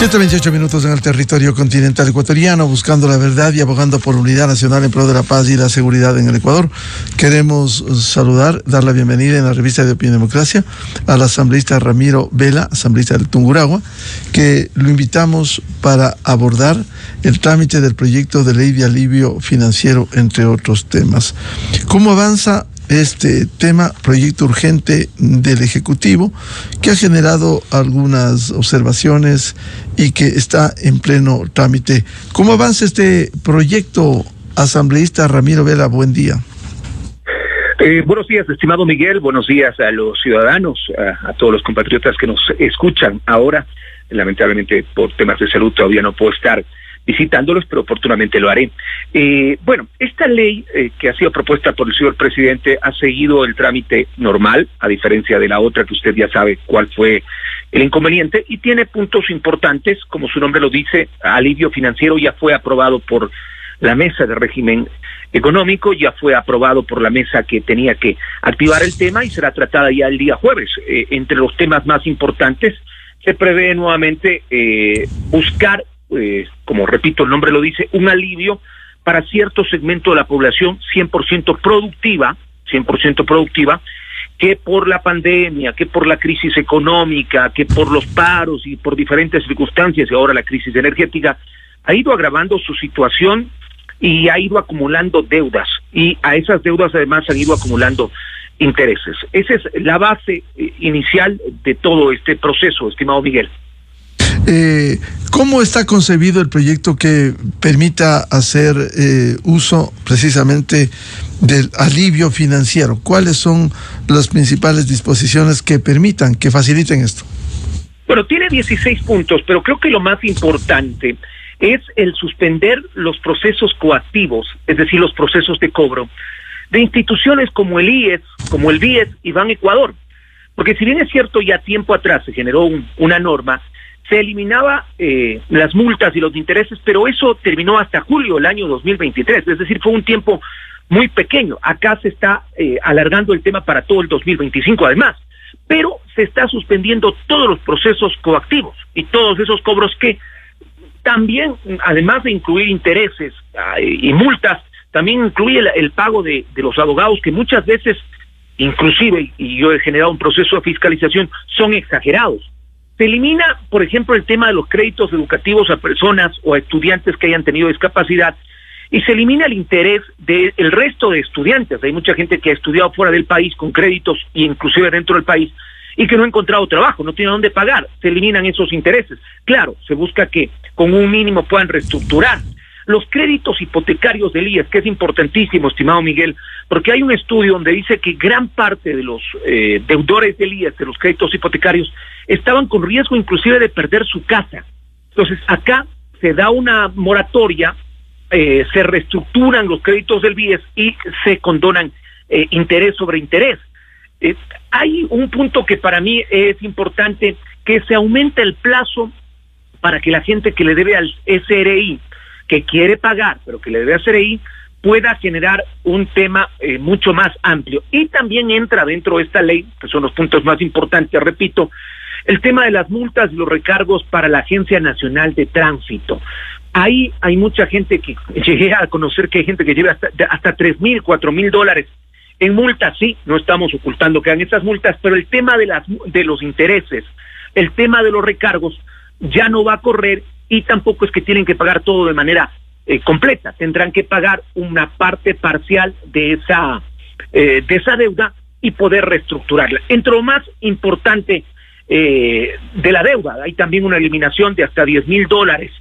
7:28 en el territorio continental ecuatoriano, buscando la verdad y abogando por unidad nacional en pro de la paz y la seguridad en el Ecuador. Queremos saludar, dar la bienvenida en la revista de Opinión y Democracia al asambleísta Ramiro Vela, asambleísta del Tungurahua, que lo invitamos para abordar el trámite del proyecto de ley de alivio financiero, entre otros temas. ¿Cómo avanza este tema, proyecto urgente del Ejecutivo, que ha generado algunas observaciones y que está en pleno trámite? ¿Cómo avanza este proyecto, asambleísta Ramiro Vela? Buen día. Buenos días, estimado Miguel. Buenos días a los ciudadanos, a todos los compatriotas que nos escuchan ahora. Lamentablemente, por temas de salud todavía no puedo estar visitándolos, pero oportunamente lo haré. Bueno, esta ley que ha sido propuesta por el señor presidente ha seguido el trámite normal, a diferencia de la otra que usted ya sabe cuál fue el inconveniente, y tiene puntos importantes, como su nombre lo dice. Alivio financiero ya fue aprobado por la mesa de régimen económico, ya fue aprobado por la mesa que tenía que activar el tema y será tratada ya el día jueves. Entre los temas más importantes se prevé nuevamente buscar, como repito, el nombre lo dice, un alivio para cierto segmento de la población 100% productiva, que por la pandemia, que por la crisis económica, que por los paros y por diferentes circunstancias, y ahora la crisis energética, ha ido agravando su situación y ha ido acumulando deudas, y a esas deudas además han ido acumulando intereses. Esa es la base inicial de todo este proceso, estimado Miguel. ¿Cómo está concebido el proyecto que permita hacer uso precisamente del alivio financiero? ¿Cuáles son las principales disposiciones que permitan, que faciliten esto? Bueno, tiene 16 puntos, pero creo que lo más importante es el suspender los procesos coactivos, es decir, los procesos de cobro de instituciones como el IES, como el BIES y Ban Ecuador. Porque si bien es cierto, ya tiempo atrás se generó una norma, se eliminaba las multas y los intereses, pero eso terminó hasta julio del año 2023, es decir, fue un tiempo muy pequeño. Acá se está alargando el tema para todo el 2025 además, pero se está suspendiendo todos los procesos coactivos y todos esos cobros que también, además de incluir intereses y multas, también incluye el pago de los abogados, que muchas veces, inclusive, y yo he generado un proceso de fiscalización, son exagerados. Se elimina, por ejemplo, el tema de los créditos educativos a personas o a estudiantes que hayan tenido discapacidad, y se elimina el interés del resto de estudiantes. Hay mucha gente que ha estudiado fuera del país con créditos, e inclusive dentro del país, y que no ha encontrado trabajo, no tiene dónde pagar. Se eliminan esos intereses. Claro, se busca que con un mínimo puedan reestructurar los créditos hipotecarios del IES, que es importantísimo, estimado Miguel, porque hay un estudio donde dice que gran parte de los deudores del IES, de los créditos hipotecarios, estaban con riesgo inclusive de perder su casa. Entonces, acá se da una moratoria, se reestructuran los créditos del BIES y se condonan interés sobre interés. Hay un punto que para mí es importante, que se aumenta el plazo para que la gente que le debe al SRI, que quiere pagar, pero que le debe al SRI, pueda generar un tema mucho más amplio. Y también entra dentro de esta ley, que son los puntos más importantes, repito, el tema de las multas y los recargos para la Agencia Nacional de Tránsito. Ahí hay mucha gente que llegué a conocer que hay gente que lleva hasta $3,000, $4,000 en multas. Sí, no estamos ocultando que hagan esas multas, pero el tema de los intereses, el tema de los recargos, ya no va a correr, y tampoco es que tienen que pagar todo de manera completa. Tendrán que pagar una parte parcial de esa deuda y poder reestructurarla. Entre lo más importante de la deuda, hay también una eliminación de hasta $10,000.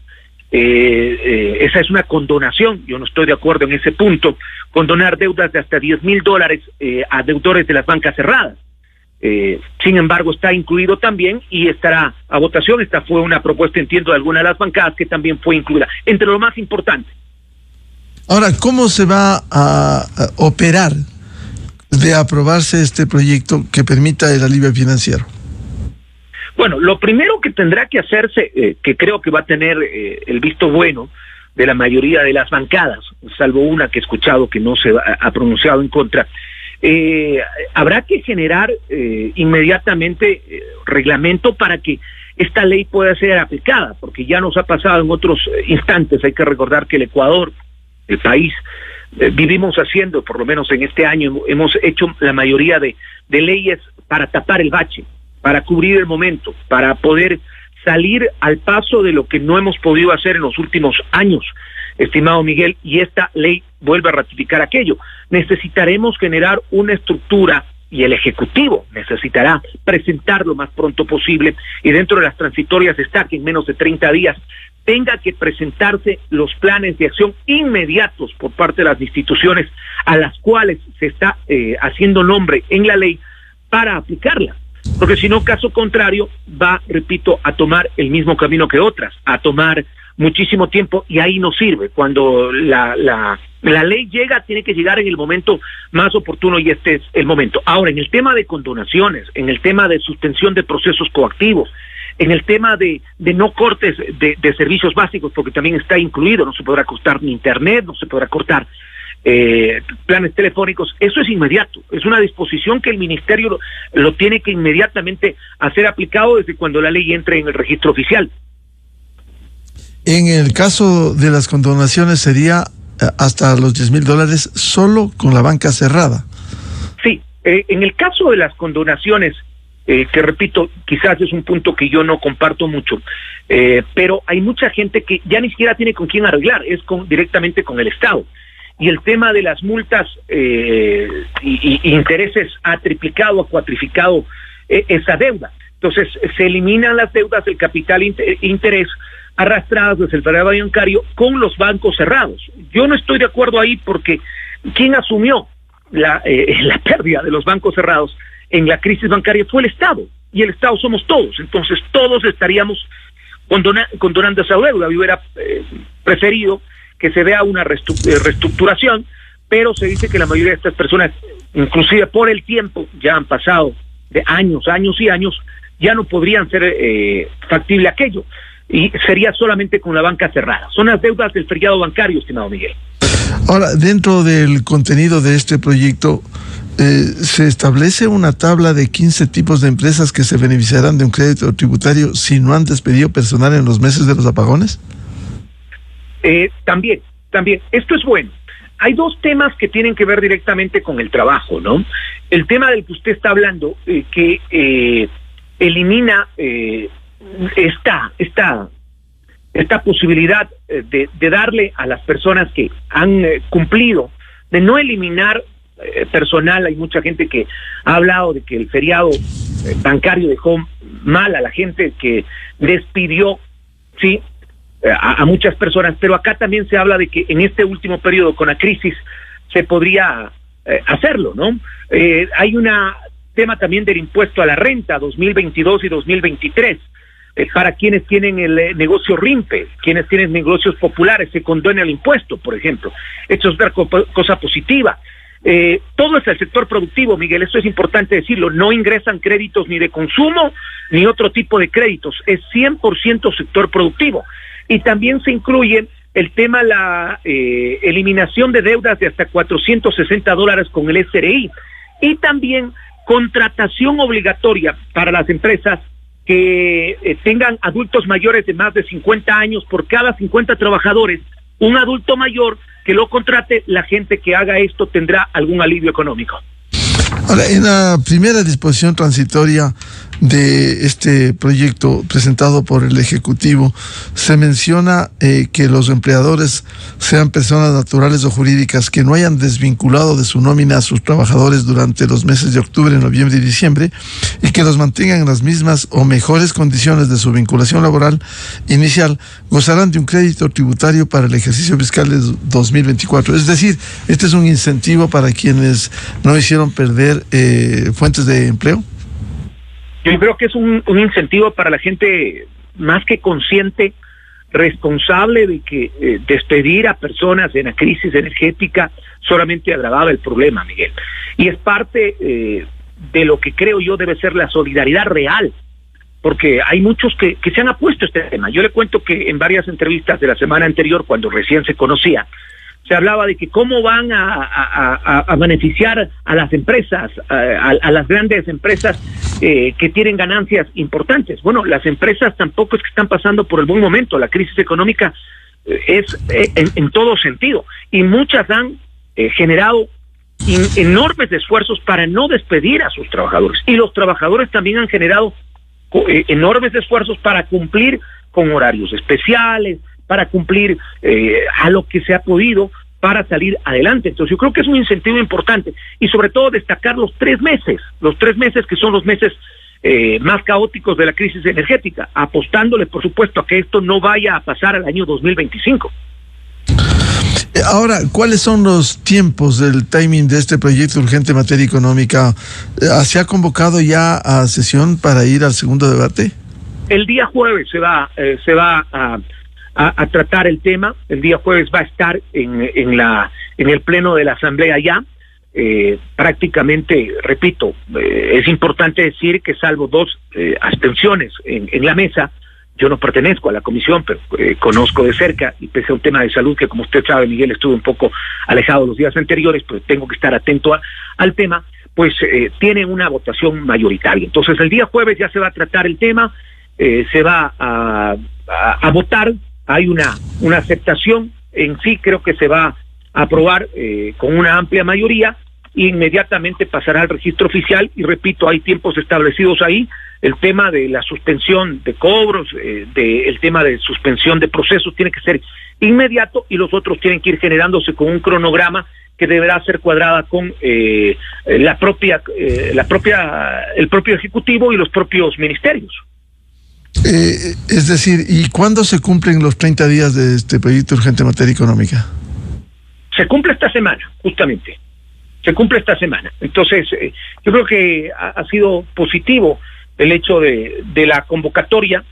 Esa es una condonación. Yo no estoy de acuerdo en ese punto, condonar deudas de hasta $10,000 a deudores de las bancas cerradas. Sin embargo, está incluido también y estará a votación. Esta fue una propuesta, entiendo, de alguna de las bancadas que también fue incluida, entre lo más importante. Ahora, ¿cómo se va a operar de aprobarse este proyecto que permita el alivio financiero? Bueno, lo primero que tendrá que hacerse, que creo que va a tener el visto bueno de la mayoría de las bancadas, salvo una que he escuchado que no se ha pronunciado en contra, habrá que generar inmediatamente reglamento para que esta ley pueda ser aplicada, porque ya nos ha pasado en otros instantes. Hay que recordar que el Ecuador, el país, vivimos haciendo, por lo menos en este año, hemos hecho la mayoría de leyes para tapar el bache, para cubrir el momento, para poder salir al paso de lo que no hemos podido hacer en los últimos años, estimado Miguel, y esta ley vuelve a ratificar aquello. Necesitaremos generar una estructura, y el Ejecutivo necesitará presentar lo más pronto posible, y dentro de las transitorias está que en menos de 30 días tenga que presentarse los planes de acción inmediatos por parte de las instituciones a las cuales se está haciendo nombre en la ley para aplicarla. Porque si no, caso contrario, va, repito, a tomar el mismo camino que otras, a tomar muchísimo tiempo, y ahí no sirve. Cuando la ley llega, tiene que llegar en el momento más oportuno, y este es el momento. Ahora, en el tema de condonaciones, en el tema de suspensión de procesos coactivos, en el tema de no cortes de servicios básicos, porque también está incluido, no se podrá cortar ni internet, no se podrá cortar planes telefónicos, eso es inmediato, es una disposición que el ministerio lo tiene que inmediatamente hacer aplicado desde cuando la ley entre en el registro oficial. En el caso de las condonaciones sería hasta los $10,000 solo con la banca cerrada. Sí, en el caso de las condonaciones, que repito, quizás es un punto que yo no comparto mucho, pero hay mucha gente que ya ni siquiera tiene con quién arreglar, es directamente con el Estado. Y el tema de las multas y intereses ha triplicado, ha cuatriplicado esa deuda. Entonces, se eliminan las deudas del capital interés arrastradas desde el feriado bancario con los bancos cerrados. Yo no estoy de acuerdo ahí, porque ¿quién asumió la pérdida de los bancos cerrados en la crisis bancaria? Fue el Estado, y el Estado somos todos. Entonces, todos estaríamos condonando esa deuda. Yo hubiera preferido que se vea una reestructuración, pero se dice que la mayoría de estas personas, inclusive por el tiempo, ya han pasado de años y años, ya no podrían ser factible aquello, y sería solamente con la banca cerrada. Son las deudas del feriado bancario, estimado Miguel. Ahora, dentro del contenido de este proyecto, se establece una tabla de 15 tipos de empresas que se beneficiarán de un crédito tributario si no han despedido personal en los meses de los apagones. También, esto es bueno. Hay dos temas que tienen que ver directamente con el trabajo, ¿no? El tema del que usted está hablando, que elimina esta posibilidad de darle a las personas que han cumplido, de no eliminar personal. Hay mucha gente que ha hablado de que el feriado bancario dejó mal a la gente, que despidió, sí, a muchas personas, pero acá también se habla de que en este último periodo con la crisis se podría hacerlo, ¿no? Hay un tema también del impuesto a la renta 2022 y 2023, para quienes tienen el negocio RIMPE, quienes tienen negocios populares, se condona el impuesto, por ejemplo. Esto es otra cosa positiva. Todo es el sector productivo, Miguel, esto es importante decirlo, no ingresan créditos ni de consumo ni otro tipo de créditos, es 100% sector productivo. Y también se incluye el tema, la eliminación de deudas de hasta $460 con el SRI, y también contratación obligatoria para las empresas que tengan adultos mayores de más de 50 años. Por cada 50 trabajadores, un adulto mayor que lo contrate. La gente que haga esto tendrá algún alivio económico. Ahora, en la primera disposición transitoria de este proyecto presentado por el Ejecutivo, se menciona que los empleadores sean personas naturales o jurídicas que no hayan desvinculado de su nómina a sus trabajadores durante los meses de octubre, noviembre y diciembre, y que los mantengan en las mismas o mejores condiciones de su vinculación laboral inicial, gozarán de un crédito tributario para el ejercicio fiscal de 2024. Es decir, este es un incentivo para quienes no hicieron perder fuentes de empleo. Yo creo que es un incentivo para la gente más que consciente, responsable de que despedir a personas en la crisis energética solamente agravaba el problema, Miguel. Y es parte de lo que creo yo debe ser la solidaridad real, porque hay muchos que se han apuesto a este tema. Yo le cuento que en varias entrevistas de la semana anterior, cuando recién se conocía, se hablaba de que cómo van a beneficiar a las empresas, a las grandes empresas que tienen ganancias importantes. Bueno, las empresas tampoco es que están pasando por el buen momento. La crisis económica es en todo sentido, y muchas han generado enormes esfuerzos para no despedir a sus trabajadores, y los trabajadores también han generado enormes esfuerzos para cumplir con horarios especiales, para cumplir a lo que se ha podido para salir adelante. Entonces yo creo que es un incentivo importante, y sobre todo destacar los 3 meses que son los meses más caóticos de la crisis energética, apostándole por supuesto a que esto no vaya a pasar al año 2025. Ahora, ¿cuáles son los tiempos del timing de este proyecto urgente en materia económica? ¿Se ha convocado ya a sesión para ir al segundo debate? El día jueves se va a tratar el tema. El día jueves va a estar en el pleno de la Asamblea ya. Prácticamente, repito, es importante decir que salvo 2 abstenciones en la mesa, yo no pertenezco a la comisión, pero conozco de cerca, y pese a un tema de salud que, como usted sabe, Miguel, estuve un poco alejado los días anteriores, pero tengo que estar atento al tema, pues tiene una votación mayoritaria. Entonces el día jueves ya se va a tratar el tema, se va a votar, hay una aceptación en sí, creo que se va a aprobar con una amplia mayoría, e inmediatamente pasará al registro oficial, y repito, hay tiempos establecidos ahí. El tema de la suspensión de cobros, el tema de suspensión de procesos tiene que ser inmediato, y los otros tienen que ir generándose con un cronograma que deberá ser cuadrada con el propio Ejecutivo y los propios ministerios. Es decir, ¿y cuándo se cumplen los 30 días de este proyecto urgente en materia económica? Se cumple esta semana, justamente. Se cumple esta semana. Entonces, yo creo que ha sido positivo el hecho de la convocatoria.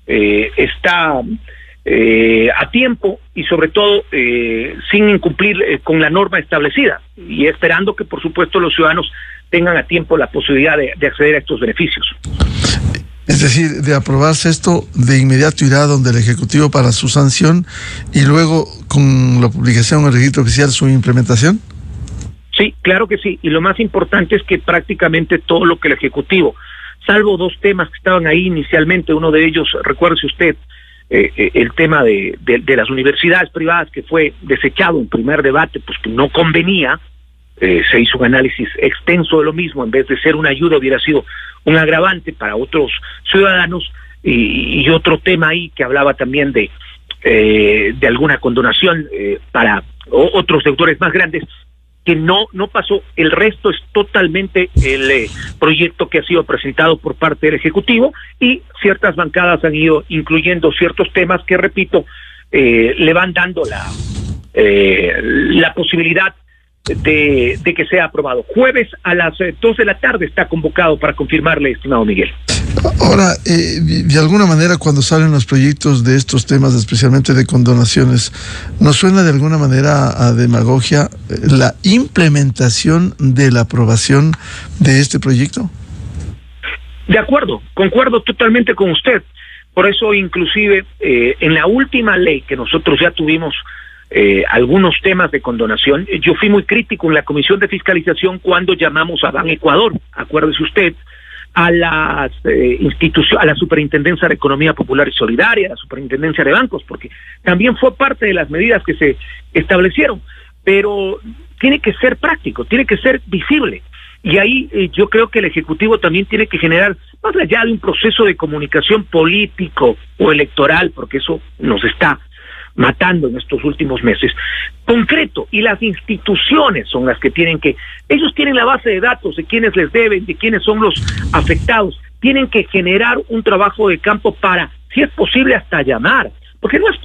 Está a tiempo, y sobre todo sin incumplir con la norma establecida, y esperando que por supuesto los ciudadanos tengan a tiempo la posibilidad de acceder a estos beneficios. Es decir, de aprobarse esto, de inmediato irá donde el Ejecutivo para su sanción, y luego con la publicación en el registro oficial su implementación. Sí, claro que sí, y lo más importante es que prácticamente todo lo que el Ejecutivo, salvo 2 temas que estaban ahí inicialmente, uno de ellos, recuérdese usted, el tema de las universidades privadas, que fue desechado en primer debate, pues que no convenía. Se hizo un análisis extenso de lo mismo, en vez de ser una ayuda hubiera sido un agravante para otros ciudadanos, y otro tema ahí que hablaba también de alguna condonación para otros deudores más grandes, que no pasó. El resto es totalmente el proyecto que ha sido presentado por parte del Ejecutivo, y ciertas bancadas han ido incluyendo ciertos temas que, repito, le van dando la posibilidad de que sea aprobado. Jueves a las 2 de la tarde está convocado para confirmarle, estimado Miguel. Ahora, de alguna manera, cuando salen los proyectos de estos temas, especialmente de condonaciones, ¿nos suena de alguna manera a demagogia la implementación de la aprobación de este proyecto? De acuerdo, concuerdo totalmente con usted. Por eso, inclusive, en la última ley que nosotros ya tuvimos algunos temas de condonación, yo fui muy crítico en la Comisión de Fiscalización cuando llamamos a Banecuador, acuérdese usted, a las instituciones, a la Superintendencia de Economía Popular y Solidaria, a la Superintendencia de Bancos, porque también fue parte de las medidas que se establecieron, pero tiene que ser práctico, tiene que ser visible, y ahí yo creo que el Ejecutivo también tiene que generar, más allá de un proceso de comunicación político o electoral, porque eso nos está matando en estos últimos meses, concreto, y las instituciones son las que tienen que, ellos tienen la base de datos de quiénes les deben, de quiénes son los afectados, tienen que generar un trabajo de campo para, si es posible, hasta llamar, porque no es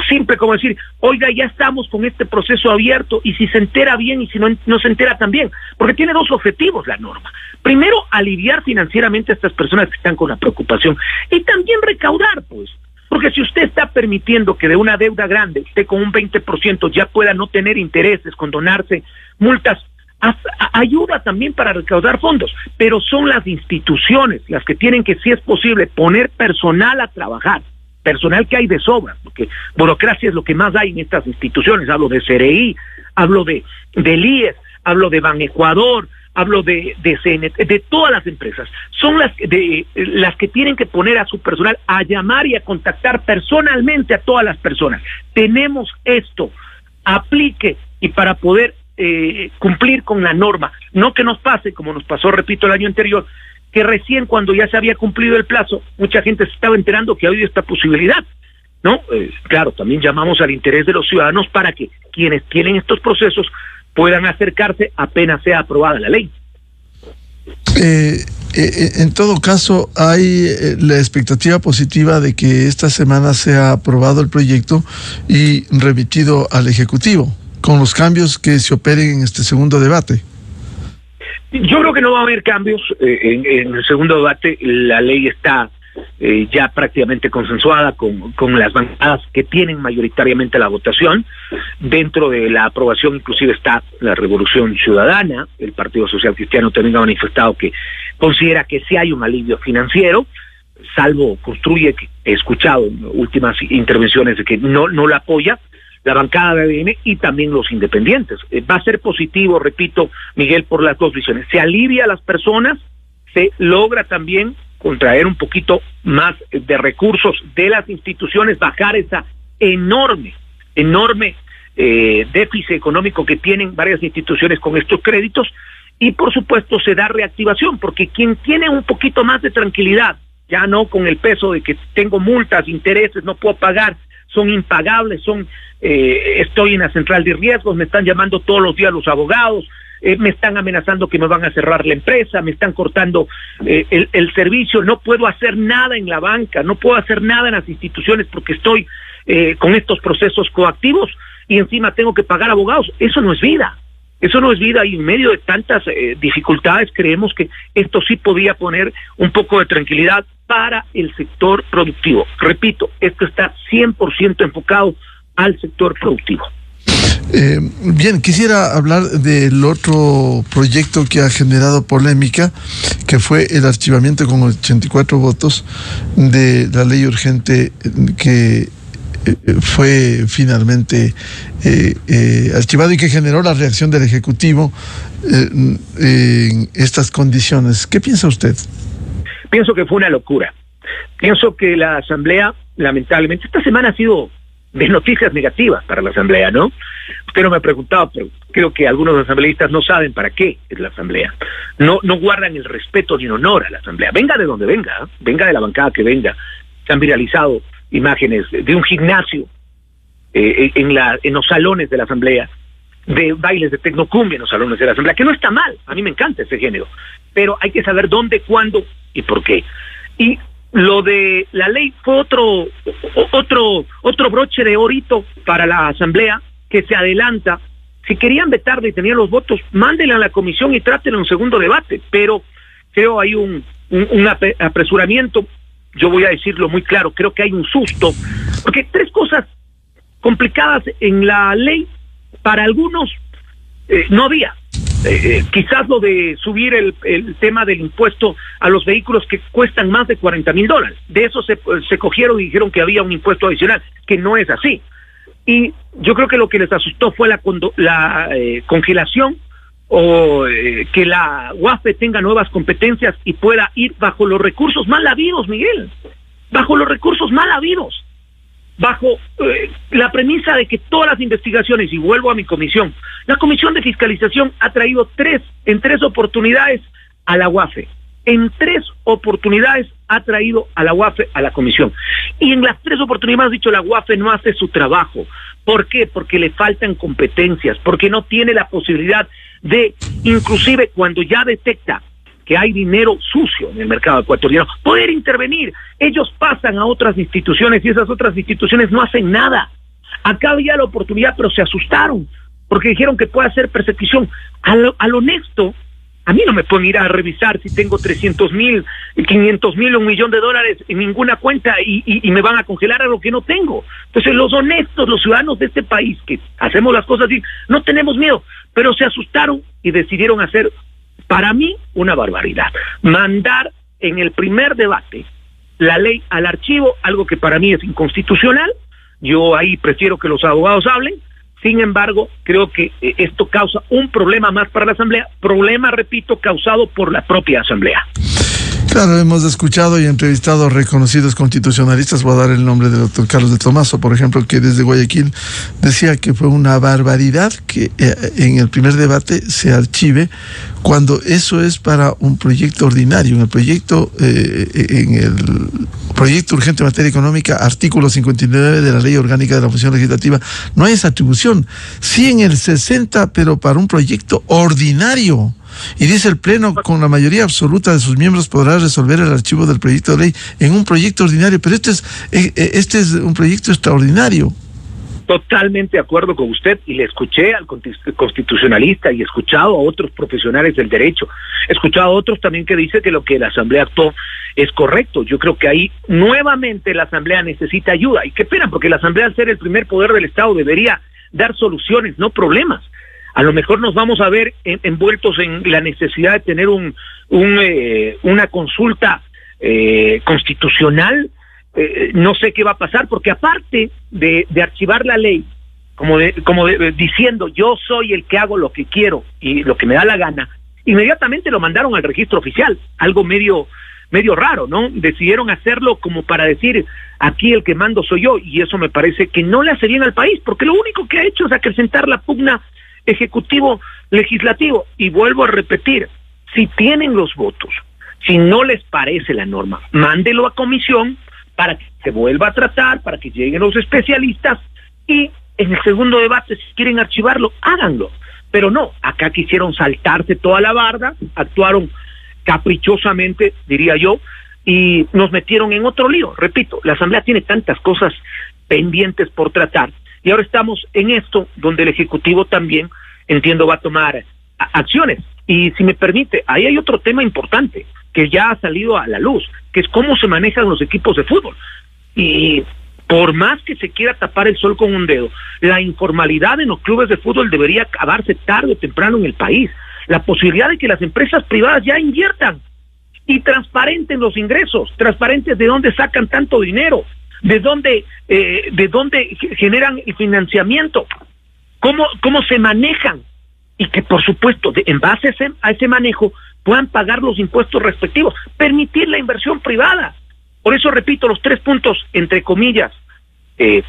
simple como decir, oiga, ya estamos con este proceso abierto, y si se entera bien y si no se entera también, porque tiene 2 objetivos la norma. Primero, aliviar financieramente a estas personas que están con la preocupación, y también recaudar, pues. Porque si usted está permitiendo que de una deuda grande, usted con un 20% ya pueda no tener intereses, condonarse multas, ayuda también para recaudar fondos. Pero son las instituciones las que tienen que, si es posible, poner personal a trabajar. Personal que hay de sobra, porque burocracia es lo que más hay en estas instituciones. Hablo de CRI, hablo del IES, hablo de Banecuador, hablo de CNT, de todas las empresas, son las que tienen que poner a su personal a llamar y a contactar personalmente a todas las personas. Tenemos esto, aplique, y para poder cumplir con la norma, no que nos pase como nos pasó, repito, el año anterior, que recién cuando ya se había cumplido el plazo, mucha gente se estaba enterando que había esta posibilidad, ¿no? Claro, también llamamos al interés de los ciudadanos para que quienes tienen estos procesos puedan acercarse apenas sea aprobada la ley. En todo caso, hay la expectativa positiva de que esta semana sea aprobado el proyecto y remitido al Ejecutivo, con los cambios que se operen en este segundo debate. Yo creo que no va a haber cambios en el segundo debate. La ley está ya prácticamente consensuada con las bancadas que tienen mayoritariamente la votación. Dentro de la aprobación inclusive está la Revolución Ciudadana. El Partido Social Cristiano también ha manifestado que considera que sí hay un alivio financiero, salvo Construye, que he escuchado en últimas intervenciones de que no la apoya, la bancada de ADN y también los independientes. Va a ser positivo, repito, Miguel, por las dos visiones. Se alivia a las personas, se logra también contraer un poquito más de recursos de las instituciones, bajar esa enorme déficit económico que tienen varias instituciones con estos créditos, y por supuesto se da reactivación, porque quien tiene un poquito más de tranquilidad, ya no con el peso de que tengo multas, intereses, no puedo pagar, son impagables, estoy en la central de riesgos, me están llamando todos los días los abogados, me están amenazando que me van a cerrar la empresa, me están cortando el servicio, no puedo hacer nada en la banca, no puedo hacer nada en las instituciones porque estoy con estos procesos coactivos y encima tengo que pagar abogados. Eso no es vida. Eso no es vida, y en medio de tantas dificultades creemos que esto sí podía poner un poco de tranquilidad para el sector productivo. Repito, esto está 100% enfocado al sector productivo. Bien, quisiera hablar del otro proyecto que ha generado polémica, que fue el archivamiento con 84 votos de la ley urgente que fue finalmente archivado y que generó la reacción del Ejecutivo en estas condiciones. ¿Qué piensa usted? Pienso que fue una locura. Pienso que la Asamblea, lamentablemente, esta semana ha sido de noticias negativas para la Asamblea, ¿no? Usted no me ha preguntado, pero creo que algunos asambleístas no saben para qué es la Asamblea. No guardan el respeto ni el honor a la Asamblea. Venga de donde venga, ¿eh? Venga de la bancada que venga. Se han viralizado imágenes de un gimnasio en los salones de la Asamblea, de bailes de tecnocumbia en los salones de la Asamblea, que no está mal, a mí me encanta ese género, pero hay que saber dónde, cuándo y por qué. Y lo de la ley fue otro broche de orito para la Asamblea, que se adelanta. Si querían vetarle y tenían los votos, mándenla a la comisión y trátenla en un segundo debate, pero creo hay un apresuramiento. Yo voy a decirlo muy claro, creo que hay un susto, porque tres cosas complicadas en la ley, para algunos no había. Quizás lo de subir el tema del impuesto a los vehículos que cuestan más de $40,000. De eso se cogieron y dijeron que había un impuesto adicional, que no es así. Y yo creo que lo que les asustó fue la congelación, o que la UAFE tenga nuevas competencias y pueda ir bajo los recursos mal habidos, Miguel, bajo los recursos mal habidos, bajo la premisa de que todas las investigaciones, y vuelvo a mi comisión, la Comisión de Fiscalización ha traído en tres oportunidades a la UAFE, en 3 oportunidades ha traído a la UAFE a la comisión, y en las 3 oportunidades ha dicho la UAFE no hace su trabajo. ¿Por qué? Porque le faltan competencias, porque no tiene la posibilidad de, inclusive cuando ya detecta que hay dinero sucio en el mercado ecuatoriano, poder intervenir. Ellos pasan a otras instituciones y esas otras instituciones no hacen nada. Acá había la oportunidad, pero se asustaron, porque dijeron que puede hacer persecución. Al honesto, a mí no me pueden ir a revisar si tengo 300,000, 500,000 o $1 millón en ninguna cuenta y me van a congelar algo que no tengo. Entonces los honestos, los ciudadanos de este país que hacemos las cosas así, no tenemos miedo, pero se asustaron y decidieron hacer, para mí, una barbaridad. Mandar en el primer debate la ley al archivo, algo que para mí es inconstitucional. Yo ahí prefiero que los abogados hablen. Sin embargo, creo que esto causa un problema más para la Asamblea, problema, repito, causado por la propia Asamblea. Claro, hemos escuchado y entrevistado a reconocidos constitucionalistas. Voy a dar el nombre del doctor Carlos de Tomaso, por ejemplo, que desde Guayaquil decía que fue una barbaridad que en el primer debate se archive cuando eso es para un proyecto ordinario. En el proyecto urgente en materia económica, artículo 59 de la Ley Orgánica de la Función Legislativa, no hay esa atribución. Sí en el 60, pero para un proyecto ordinario. Y dice el Pleno, con la mayoría absoluta de sus miembros podrá resolver el archivo del proyecto de ley en un proyecto ordinario, pero este es un proyecto extraordinario. Totalmente de acuerdo con usted, y le escuché al constitucionalista y he escuchado a otros profesionales del derecho, he escuchado a otros también que dicen que lo que la Asamblea actuó es correcto. Yo creo que ahí nuevamente la Asamblea necesita ayuda, y qué pena, porque la Asamblea, al ser el primer poder del Estado, debería dar soluciones, no problemas. A lo mejor nos vamos a ver envueltos en la necesidad de tener una consulta constitucional. No sé qué va a pasar, porque aparte de archivar la ley, diciendo yo soy el que hago lo que quiero y lo que me da la gana, inmediatamente lo mandaron al registro oficial, algo medio raro, ¿no? Decidieron hacerlo como para decir aquí el que mando soy yo, y eso me parece que no le hace bien al país, porque lo único que ha hecho es acrecentar la pugna ejecutivo-legislativo. Y vuelvo a repetir, si tienen los votos, si no les parece la norma, mándelo a comisión para que se vuelva a tratar, para que lleguen los especialistas, y en el segundo debate, si quieren archivarlo, háganlo. Pero no, acá quisieron saltarse toda la barda, actuaron caprichosamente, diría yo, y nos metieron en otro lío. Repito, la Asamblea tiene tantas cosas pendientes por tratar, y ahora estamos en esto donde el Ejecutivo también, entiendo, va a tomar acciones. Y si me permite, ahí hay otro tema importante que ya ha salido a la luz, que es cómo se manejan los equipos de fútbol. Y por más que se quiera tapar el sol con un dedo, la informalidad en los clubes de fútbol debería acabarse tarde o temprano en el país. La posibilidad de que las empresas privadas ya inviertan y transparenten los ingresos, transparentes de dónde sacan tanto dinero, de dónde generan el financiamiento, cómo se manejan, y que por supuesto en base a ese manejo puedan pagar los impuestos respectivos, permitir la inversión privada. Por eso repito, los 3 puntos, entre comillas, de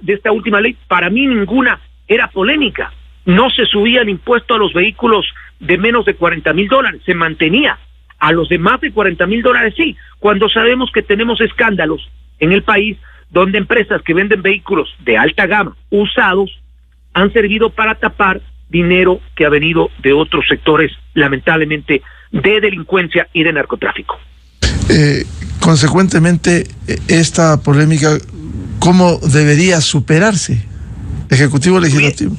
esta última ley, para mí ninguna era polémica. No se subía el impuesto a los vehículos de menos de $40,000, se mantenía. A los de más de $40,000 sí, cuando sabemos que tenemos escándalos en el país donde empresas que venden vehículos de alta gama, usados, han servido para tapar dinero que ha venido de otros sectores, lamentablemente, de delincuencia y de narcotráfico. Consecuentemente, esta polémica, ¿cómo debería superarse? Ejecutivo, legislativo.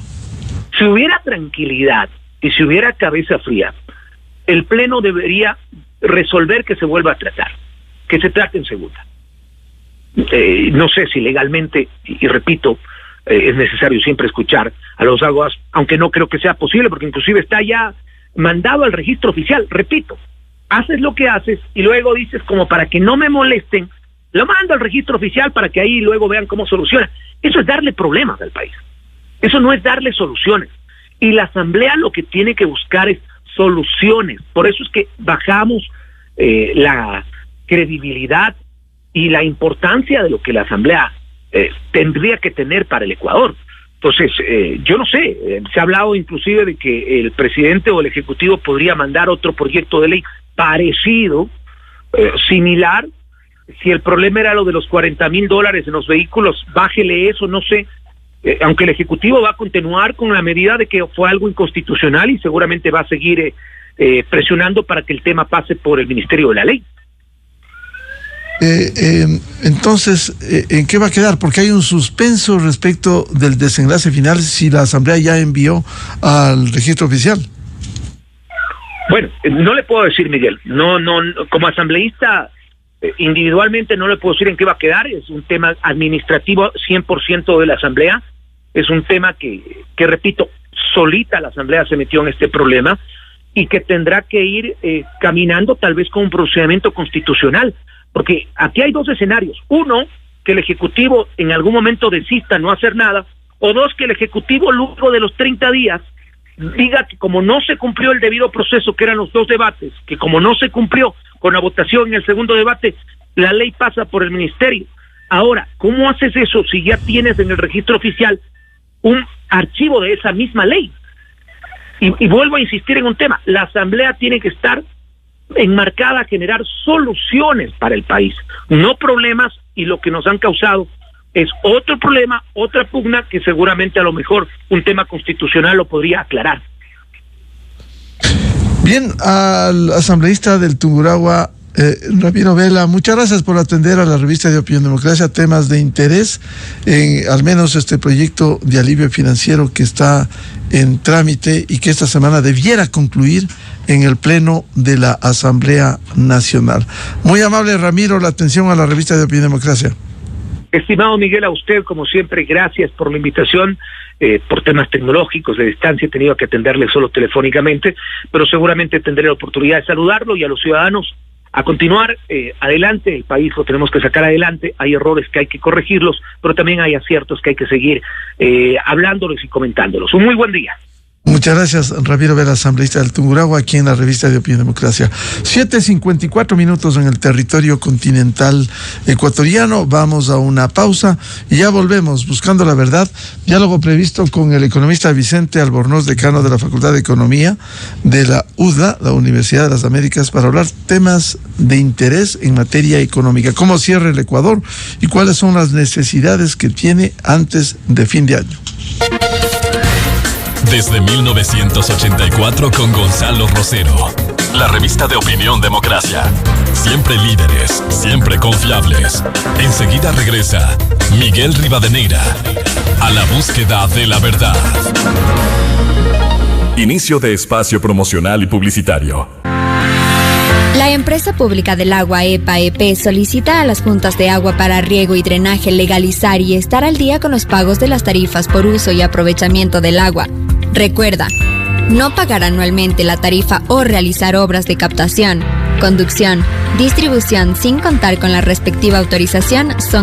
Si hubiera tranquilidad y si hubiera cabeza fría, el Pleno debería resolver que se vuelva a tratar, que se trate en segunda. No sé si legalmente, y repito, es necesario siempre escuchar a los aguas, aunque no creo que sea posible, porque inclusive está ya mandado al registro oficial. Repito, haces lo que haces y luego dices, como para que no me molesten, lo mando al registro oficial para que ahí luego vean cómo soluciona. Eso es darle problemas al país. Eso no es darle soluciones. Y la Asamblea lo que tiene que buscar es soluciones. Por eso es que bajamos la credibilidad y la importancia de lo que la Asamblea tendría que tener para el Ecuador. Entonces, yo no sé, se ha hablado inclusive de que el presidente o el Ejecutivo podría mandar otro proyecto de ley parecido, similar. Si el problema era lo de los $40,000 en los vehículos, bájele eso, no sé. Aunque el Ejecutivo va a continuar con la medida de que fue algo inconstitucional y seguramente va a seguir presionando para que el tema pase por el Ministerio de la Ley. Entonces, ¿en qué va a quedar? Porque hay un suspenso respecto del desenlace final si la Asamblea ya envió al registro oficial. Bueno, no le puedo decir, Miguel, no, como asambleísta individualmente no le puedo decir en qué va a quedar. Es un tema administrativo 100% de la Asamblea, es un tema que repito, solita la Asamblea se metió en este problema y que tendrá que ir caminando tal vez con un procedimiento constitucional. Porque aquí hay 2 escenarios. Uno, que el Ejecutivo en algún momento desista no hacer nada, O dos, que el Ejecutivo luego de los 30 días diga que como no se cumplió el debido proceso, que eran los dos debates, que como no se cumplió con la votación en el segundo debate, la ley pasa por el ministerio. Ahora, ¿cómo haces eso si ya tienes en el registro oficial un archivo de esa misma ley? Y vuelvo a insistir en un tema: la Asamblea tiene que estar enmarcada a generar soluciones para el país, no problemas, y lo que nos han causado es otro problema, otra pugna que seguramente a lo mejor un tema constitucional lo podría aclarar. Bien, al asambleísta del Tungurahua, Ramiro Vela, muchas gracias por atender a la revista de Opinión Democracia, temas de interés, al menos este proyecto de alivio financiero que está en trámite y que esta semana debiera concluir en el Pleno de la Asamblea Nacional. Muy amable, Ramiro, la atención a la revista de Opinión Democracia. Estimado Miguel, a usted, como siempre, gracias por la invitación. Por temas tecnológicos de distancia he tenido que atenderle solo telefónicamente, pero seguramente tendré la oportunidad de saludarlo, y a los ciudadanos a continuar adelante. El país lo tenemos que sacar adelante. Hay errores que hay que corregirlos, pero también hay aciertos que hay que seguir hablándolos y comentándolos. Un muy buen día. Muchas gracias, Ramiro Vela, asambleísta del Tungurahua, aquí en la revista de Opinión Democracia. 7:54 en el territorio continental ecuatoriano. Vamos a una pausa y ya volvemos. Buscando la verdad, diálogo previsto con el economista Vicente Albornoz, decano de la Facultad de Economía de la UDLA, la Universidad de las Américas, para hablar temas de interés en materia económica. ¿Cómo cierra el Ecuador y cuáles son las necesidades que tiene antes de fin de año? Desde 1984 con Gonzalo Rosero. La revista de Opinión Democracia. Siempre líderes, siempre confiables. Enseguida regresa Miguel Rivadeneira a la búsqueda de la verdad. Inicio de espacio promocional y publicitario. La empresa pública del agua EPA-EP solicita a las juntas de agua para riego y drenaje legalizar y estar al día con los pagos de las tarifas por uso y aprovechamiento del agua. Recuerda, no pagar anualmente la tarifa o realizar obras de captación, conducción, distribución sin contar con la respectiva autorización son